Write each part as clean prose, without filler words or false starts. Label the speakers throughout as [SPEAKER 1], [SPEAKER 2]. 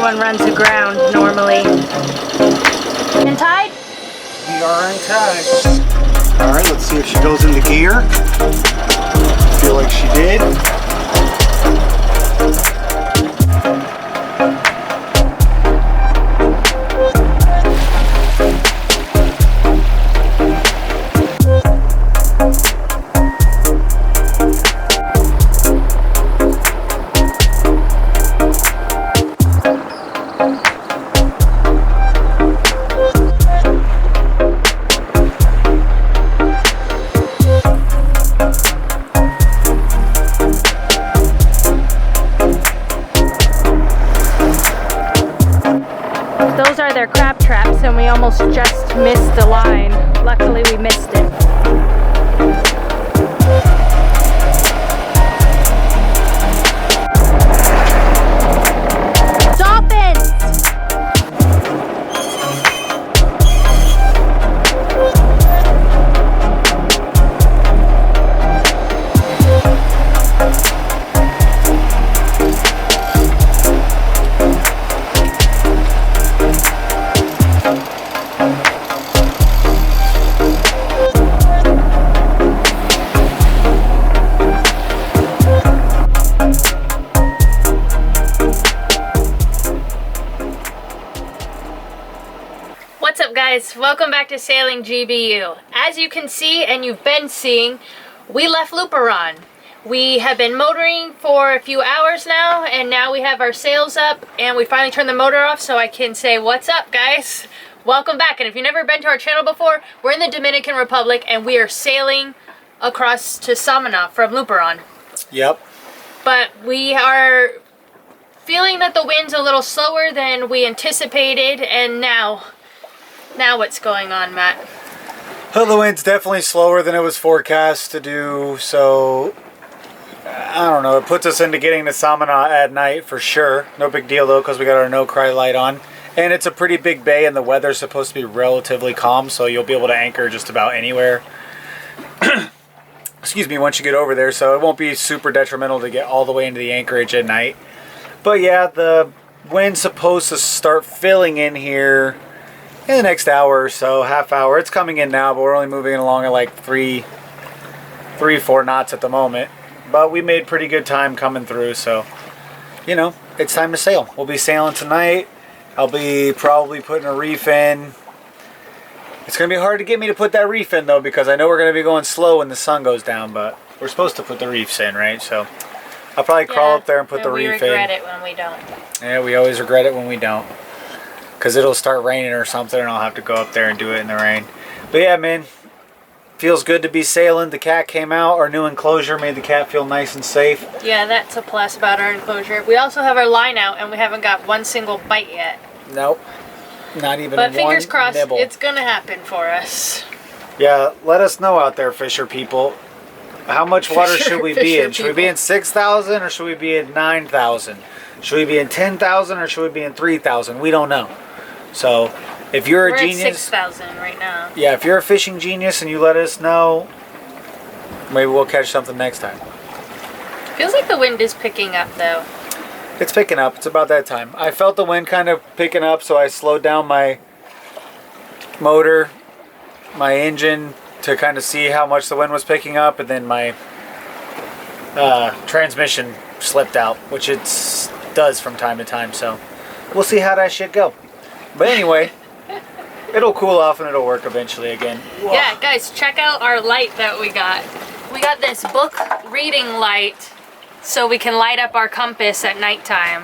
[SPEAKER 1] one runs aground normally. And tied?
[SPEAKER 2] We are untied. All right, let's see if she goes into gear. Feel like she did.
[SPEAKER 1] Those are their crab traps, and we almost just missed the line. Luckily, we missed it. Dolphins! What's up, guys? Welcome back to Sailing GBU. As you can see, and you've been seeing, we left Luperon. We have been motoring for a few hours now, and now we have our sails up, and we finally turned the motor off so I can say, what's up, guys? Welcome back. And if you've never been to our channel before, we're in the Dominican Republic, and we are sailing across to Samana from Luperon.
[SPEAKER 2] Yep.
[SPEAKER 1] But we are feeling that the wind's a little slower than we anticipated, and now what's going on, Matt?
[SPEAKER 2] Well, the wind's definitely slower than it was forecast to do, so I don't know. It puts us into getting to Samaná at night for sure. No big deal though, because we got our no cry light on. And it's a pretty big bay, and the weather's supposed to be relatively calm, so you'll be able to anchor just about anywhere. Excuse me, once you get over there, so it won't be super detrimental to get all the way into the anchorage at night. But yeah, the wind's supposed to start filling in here in the next hour or so, half hour. It's coming in now, but we're only moving along at like 4 knots at the moment. But we made pretty good time coming through, so, you know, it's time to sail. We'll be sailing tonight. I'll be probably putting a reef in. It's going to be hard to get me to put that reef in, though, because I know we're going to be going slow when the sun goes down, but we're supposed to put the reefs in, right? So I'll probably crawl up there and put the reef in.
[SPEAKER 1] We regret it when we don't.
[SPEAKER 2] Yeah, we always regret it when we don't. Because it'll start raining or something, and I'll have to go up there and do it in the rain. But yeah, man, feels good to be sailing. The cat came out. Our new enclosure made the cat feel nice and safe.
[SPEAKER 1] Yeah, that's a plus about our enclosure. We also have our line out, and we haven't got one single bite yet.
[SPEAKER 2] Nope. Not even
[SPEAKER 1] but
[SPEAKER 2] one
[SPEAKER 1] fingers crossed,
[SPEAKER 2] nibble.
[SPEAKER 1] It's going to happen for us.
[SPEAKER 2] Yeah, let us know out there, fisher people. How much water should we be in? Should we be in 6,000 or should we be in 9,000? Should we be in 10,000 or should we be in 3,000? We don't know. So, if you're a genius...
[SPEAKER 1] We're at 6,000 right now.
[SPEAKER 2] Yeah, if you're a fishing genius and you let us know, maybe we'll catch something next time.
[SPEAKER 1] Feels like the wind is picking up, though.
[SPEAKER 2] It's picking up. It's about that time. I felt the wind kind of picking up, so I slowed down my motor, my engine, to kind of see how much the wind was picking up, and then my transmission slipped out, which it does from time to time, so we'll see how that shit go. But anyway, it'll cool off and it'll work eventually again. Whoa.
[SPEAKER 1] Yeah, guys, check out our light that we got. We got this book reading light so we can light up our compass at nighttime.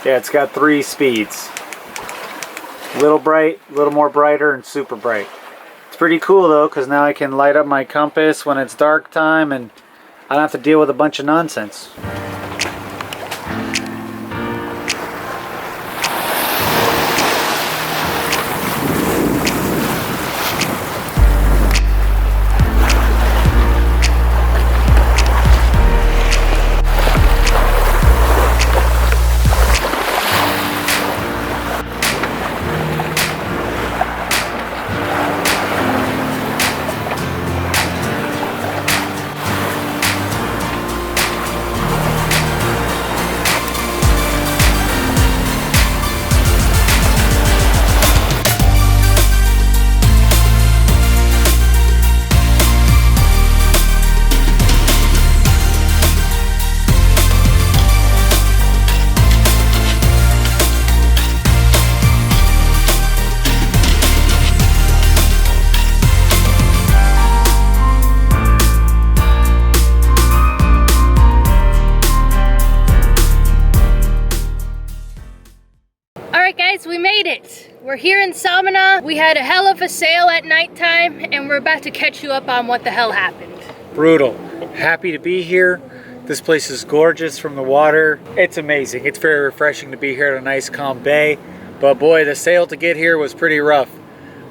[SPEAKER 2] Yeah, it's got 3 speeds. A little bright, a little more brighter, and super bright. It's pretty cool though, because now I can light up my compass when it's dark time and I don't have to deal with a bunch of nonsense.
[SPEAKER 1] Alright guys, we made it. We're here in Samana. We had a hell of a sail at nighttime and we're about to catch you up on what the hell happened.
[SPEAKER 2] Brutal. Happy to be here. This place is gorgeous from the water. It's amazing. It's very refreshing to be here at a nice calm bay. But boy, the sail to get here was pretty rough.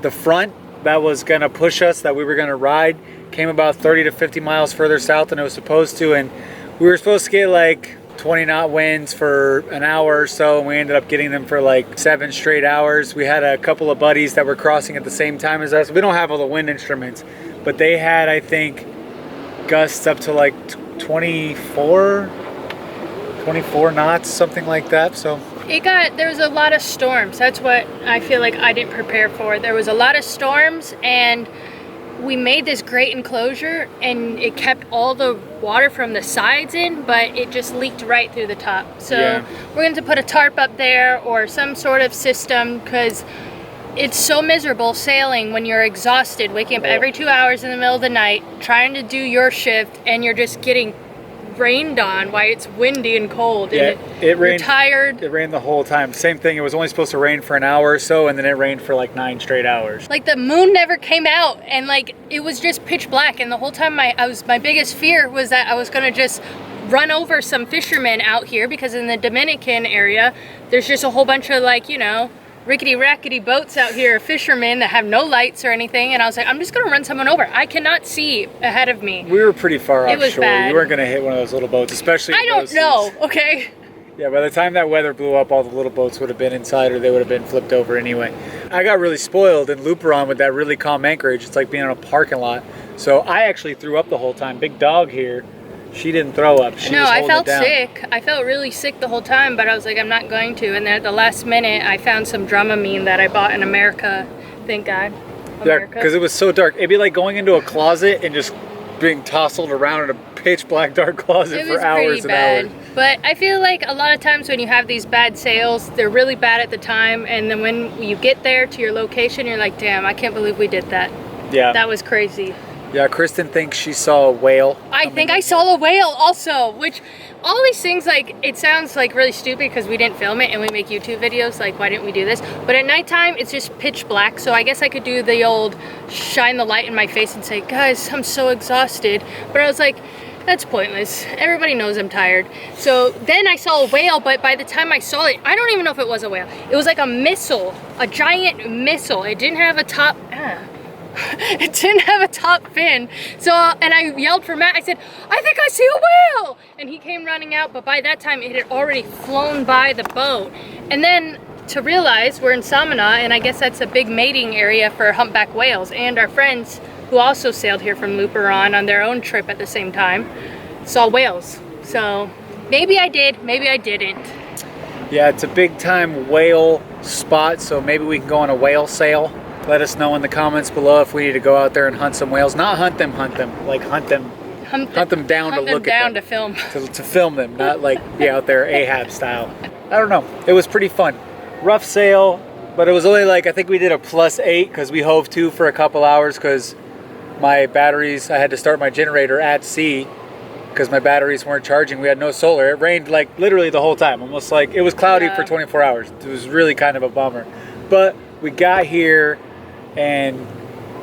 [SPEAKER 2] The front that was gonna push us, that we were gonna ride, came about 30 to 50 miles further south than it was supposed to, and we were supposed to get like 20 knot winds for an hour or so, and we ended up getting them for like 7 straight hours. We had a couple of buddies that were crossing at the same time as us. We don't have all the wind instruments, but they had, I think, gusts up to like 24 knots, something like that. So
[SPEAKER 1] there was a lot of storms. That's what I feel like I didn't prepare for. There was a lot of storms and we made this great enclosure and it kept all the water from the sides in, but it just leaked right through the top. So yeah, we're going to put a tarp up there or some sort of system, because it's so miserable sailing when you're exhausted, waking up every 2 hours in the middle of the night, trying to do your shift, and you're just getting rained on while it's windy and cold.
[SPEAKER 2] Yeah,
[SPEAKER 1] and
[SPEAKER 2] it rained.
[SPEAKER 1] You're tired.
[SPEAKER 2] It rained the whole time. Same thing. It was only supposed to rain for an hour or so, and then it rained for like 9 straight hours.
[SPEAKER 1] Like the moon never came out, and like it was just pitch black. And the whole time, my biggest fear was that I was gonna just run over some fishermen out here, because in the Dominican area, there's just a whole bunch of, like, you know, rickety-rackety boats out here, fishermen that have no lights or anything, and I was like, I'm just gonna run someone over. I cannot see ahead of me.
[SPEAKER 2] We were pretty far
[SPEAKER 1] It was
[SPEAKER 2] offshore.
[SPEAKER 1] bad.
[SPEAKER 2] You weren't gonna hit one of those little boats, especially
[SPEAKER 1] I don't know, okay?
[SPEAKER 2] Yeah, by the time that weather blew up, all the little boats would have been inside, or they would have been flipped over anyway. I got really spoiled in Luperon with that really calm anchorage. It's like being in a parking lot. So I actually threw up the whole time. Big Dog here, she didn't throw up.
[SPEAKER 1] No, I felt sick. I felt really sick the whole time, but I was like, I'm not going to. And then at the last minute, I found some Dramamine that I bought in America. Thank God.
[SPEAKER 2] Yeah, because it was so dark. It'd be like going into a closet and just being tousled around in a pitch black dark closet for hours and hours.
[SPEAKER 1] But I feel like a lot of times when you have these bad sails, they're really bad at the time, and then when you get there to your location, you're like, damn, I can't believe we did that.
[SPEAKER 2] Yeah.
[SPEAKER 1] That was crazy.
[SPEAKER 2] Yeah, Kristen thinks she saw a whale.
[SPEAKER 1] I think I saw a whale also, which all these things, like, it sounds like really stupid because we didn't film it and we make YouTube videos, like, why didn't we do this? But at nighttime, it's just pitch black, so I guess I could do the old shine the light in my face and say, guys, I'm so exhausted. But I was like, that's pointless. Everybody knows I'm tired. So then I saw a whale, but by the time I saw it, I don't even know if it was a whale. It was like a missile, a giant missile. It didn't have a top, it didn't have a top fin. So, and I yelled for Matt, I said, I think I see a whale! And he came running out, but by that time it had already flown by the boat. And then to realize we're in Samana, and I guess that's a big mating area for humpback whales, and our friends who also sailed here from Luperon on their own trip at the same time saw whales. So maybe I did, maybe I didn't.
[SPEAKER 2] Yeah, it's a big time whale spot, so maybe we can go on a whale sail. Let us know in the comments below if we need to go out there and hunt some whales. Not hunt them, like hunt them down to look at them.
[SPEAKER 1] To film.
[SPEAKER 2] To film them, not like be out there Ahab style. I don't know. It was pretty fun. Rough sail, but it was only like, I think we did a +8 because we hove to for a couple hours because my batteries, I had to start my generator at sea because my batteries weren't charging. We had no solar. It rained like literally the whole time. Almost like it was cloudy for 24 hours. It was really kind of a bummer. But we got here and,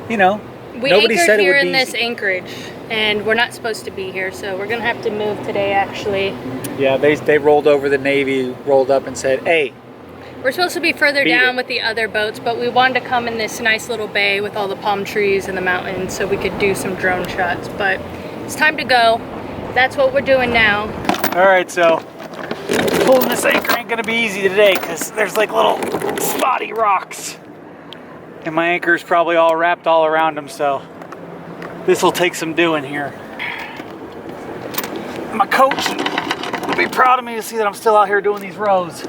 [SPEAKER 2] you know, nobody said it would be easy. We anchored here in this
[SPEAKER 1] anchorage and we're not supposed to be here, so we're gonna have to move today actually.
[SPEAKER 2] Yeah, they rolled over, the Navy rolled up and said, hey,
[SPEAKER 1] we're supposed to be further down with the other boats, but we wanted to come in this nice little bay with all the palm trees and the mountains so we could do some drone shots. But it's time to go. That's what we're doing now.
[SPEAKER 2] All right, so pulling this anchor ain't gonna be easy today because there's like little spotty rocks. And my anchor's probably all wrapped all around them, so this will take some doing here. My coach will be proud of me to see that I'm still out here doing these rows.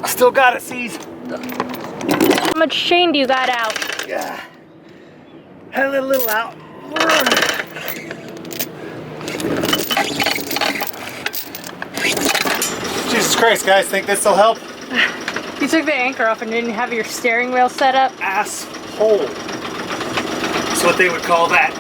[SPEAKER 2] I still got it, C's.
[SPEAKER 1] How much chain do you got out?
[SPEAKER 2] Yeah. Had a little out. Jesus Christ, guys, think this will help?
[SPEAKER 1] You took the anchor off and didn't have your steering wheel set up?
[SPEAKER 2] Asshole. That's what they would call that.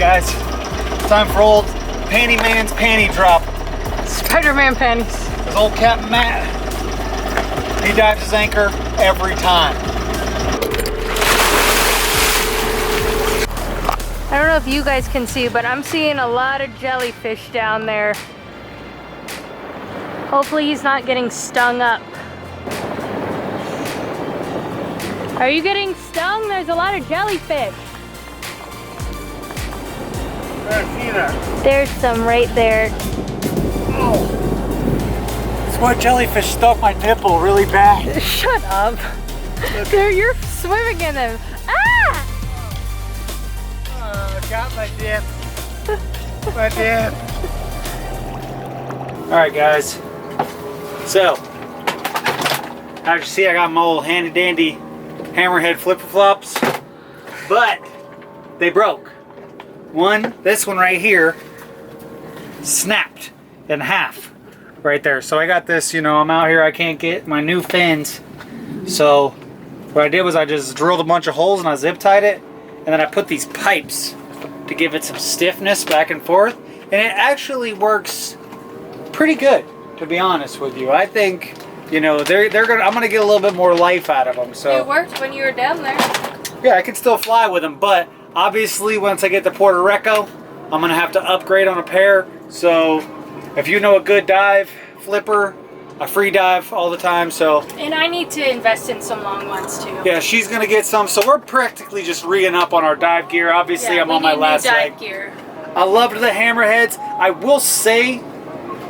[SPEAKER 2] guys, time for old Panty Man's panty drop.
[SPEAKER 1] Spider-Man panties.
[SPEAKER 2] This old Captain Matt, he dives his anchor every time.
[SPEAKER 1] I don't know if you guys can see, but I'm seeing a lot of jellyfish down there. Hopefully he's not getting stung up. Are you stung? There's a lot of jellyfish.
[SPEAKER 2] I see that.
[SPEAKER 1] There's some right there.
[SPEAKER 2] Oh. This one jellyfish stuck my nipple really bad.
[SPEAKER 1] Shut up. You're swimming in them. Ah!
[SPEAKER 2] Got my dip. My dip. Alright guys. So, as you see, I got my old handy dandy hammerhead flipper flops, but they broke. This one right here, snapped in half right there. So I got this, you know, I'm out here, I can't get my new fins. So what I did was I just drilled a bunch of holes and I zip tied it, and then I put these pipes to give it some stiffness back and forth, and it actually works pretty good, to be honest with you. I think, you know, I'm gonna get a little bit more life out of them. So
[SPEAKER 1] it worked when you were down there.
[SPEAKER 2] yeah, I can still fly with them, but obviously once I get to Puerto Rico, I'm gonna have to upgrade on a pair. So if you know a good dive flipper, I free dive all the time, so. And
[SPEAKER 1] I need to invest in some long ones too.
[SPEAKER 2] Yeah, she's gonna get some, so we're practically just re-ing up on our dive gear. Obviously, yeah, I'm on my last leg.
[SPEAKER 1] Gear.
[SPEAKER 2] I loved the hammerheads. I will say,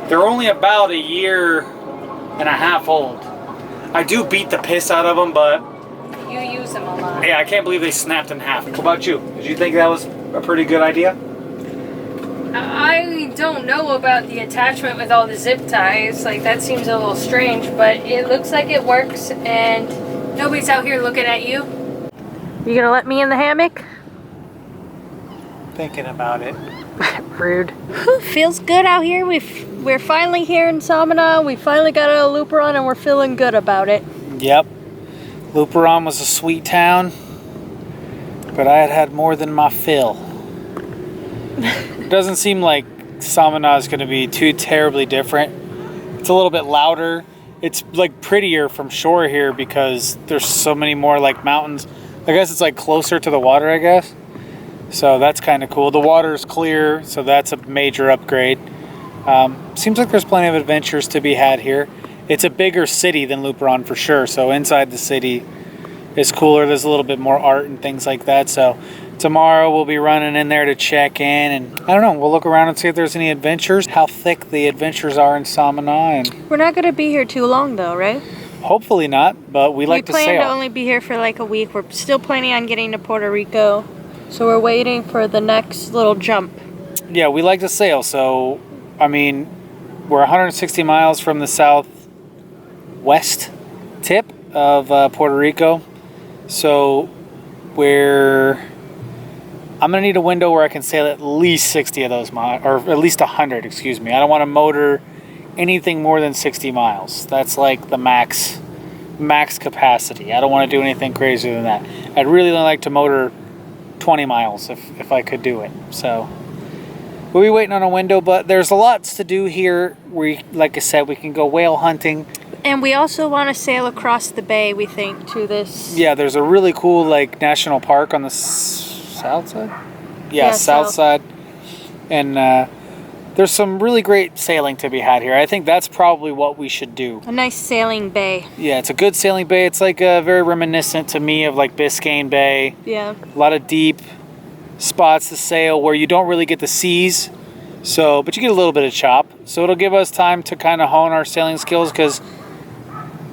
[SPEAKER 2] they're only about 1.5 years old. I do beat the piss out of them, but
[SPEAKER 1] you use them a lot.
[SPEAKER 2] Yeah, I can't believe they snapped in half. What about you? Did you think that was a pretty good idea?
[SPEAKER 1] I don't know about the attachment with all the zip ties. Like, that seems a little strange, but it looks like it works, and nobody's out here looking at you. You gonna let me in the hammock?
[SPEAKER 2] Thinking about it.
[SPEAKER 1] Rude. Feels good out here. We're finally here in Samaná. We finally got a Luperon, and we're feeling good about it.
[SPEAKER 2] Yep. Luperon was a sweet town, but I had more than my fill. It doesn't seem like Samaná is going to be too terribly different. It's a little bit louder. It's like prettier from shore here because there's so many more like mountains. I guess it's like closer to the water, I guess. So that's kind of cool. The water is clear, so that's a major upgrade. Seems like there's plenty of adventures to be had here. It's a bigger city than Luperon for sure, so inside the city is cooler. There's a little bit more art and things like that. So tomorrow we'll be running in there to check in, and I don't know, we'll look around and see if there's any adventures, how thick the adventures are in Samaná. And
[SPEAKER 1] we're not going to be here too long though, right?
[SPEAKER 2] Hopefully not, but we like to sail.
[SPEAKER 1] We plan to only be here for like a week. We're still planning on getting to Puerto Rico, so we're waiting for the next little jump.
[SPEAKER 2] Yeah, we like to sail, so I mean, we're 160 miles from the southwest tip of Puerto Rico, so I'm gonna need a window where I can sail at least 60 of those miles, or at least 100, excuse me. I don't want to motor anything more than 60 miles. That's like the max capacity. I don't want to do anything crazier than that. I'd really like to motor 20 miles if I could do it. So we'll be waiting on a window, but there's lots to do here. Like I said, we can go whale hunting.
[SPEAKER 1] And we also want to sail across the bay, we think, to this.
[SPEAKER 2] Yeah, there's a really cool like national park on the south side? Yeah, south side. And there's some really great sailing to be had here. I think that's probably what we should do.
[SPEAKER 1] A nice sailing bay.
[SPEAKER 2] Yeah, it's a good sailing bay. It's like very reminiscent to me of like Biscayne Bay.
[SPEAKER 1] Yeah.
[SPEAKER 2] A lot of deep spots to sail where you don't really get the seas. So, but you get a little bit of chop. So it'll give us time to kind of hone our sailing skills because,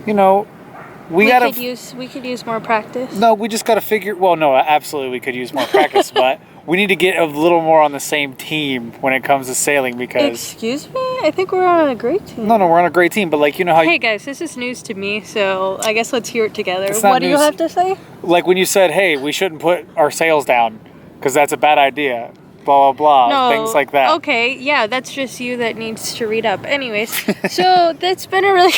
[SPEAKER 2] you know, we could
[SPEAKER 1] use more practice.
[SPEAKER 2] No, we just got to figure. Well, no, absolutely, we could use more practice, but we need to get a little more on the same team when it comes to sailing because.
[SPEAKER 1] Excuse me, I think we're on a great team.
[SPEAKER 2] No, we're on a great team, but like you know how.
[SPEAKER 1] Hey guys, this is news to me, so I guess let's hear it together. What do you have to say?
[SPEAKER 2] Like when you said, "Hey, we shouldn't put our sails down because that's a bad idea." Blah blah blah.
[SPEAKER 1] No,
[SPEAKER 2] things like that.
[SPEAKER 1] Okay, yeah, that's just you that needs to read up. Anyways, so that's been a really.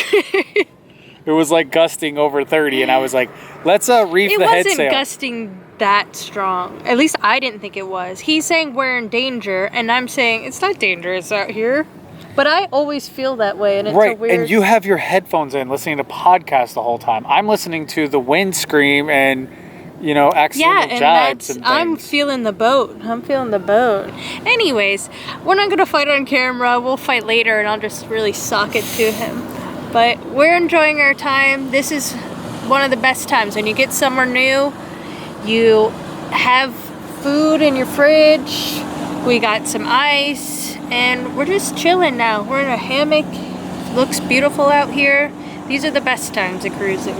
[SPEAKER 2] it was like gusting over 30, and I was like, let's reef the head sail.
[SPEAKER 1] It wasn't gusting that strong. At least I didn't think it was. He's saying we're in danger, and I'm saying it's not dangerous out here. But I always feel that way, and it's
[SPEAKER 2] right.
[SPEAKER 1] a weird...
[SPEAKER 2] And you have your headphones in, listening to podcasts the whole time. I'm listening to the wind scream and, you know, accidental jibes and things.
[SPEAKER 1] I'm feeling the boat. I'm feeling the boat. Anyways, we're not gonna fight on camera. We'll fight later, and I'll just really sock it to him. But we're enjoying our time. This is one of the best times when you get somewhere new. You have food in your fridge. We got some ice, and we're just chilling now. We're in a hammock. Looks beautiful out here. These are the best times of cruising.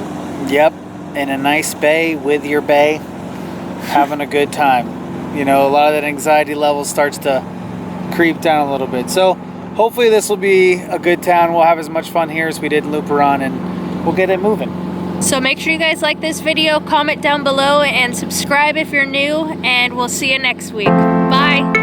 [SPEAKER 2] Yep, in a nice bay with your bay, having a good time. You know, a lot of that anxiety level starts to creep down a little bit. So hopefully this will be a good town. We'll have as much fun here as we did in Luperon, and we'll get it moving.
[SPEAKER 1] So make sure you guys like this video, comment down below, and subscribe if you're new, and we'll see you next week. Bye.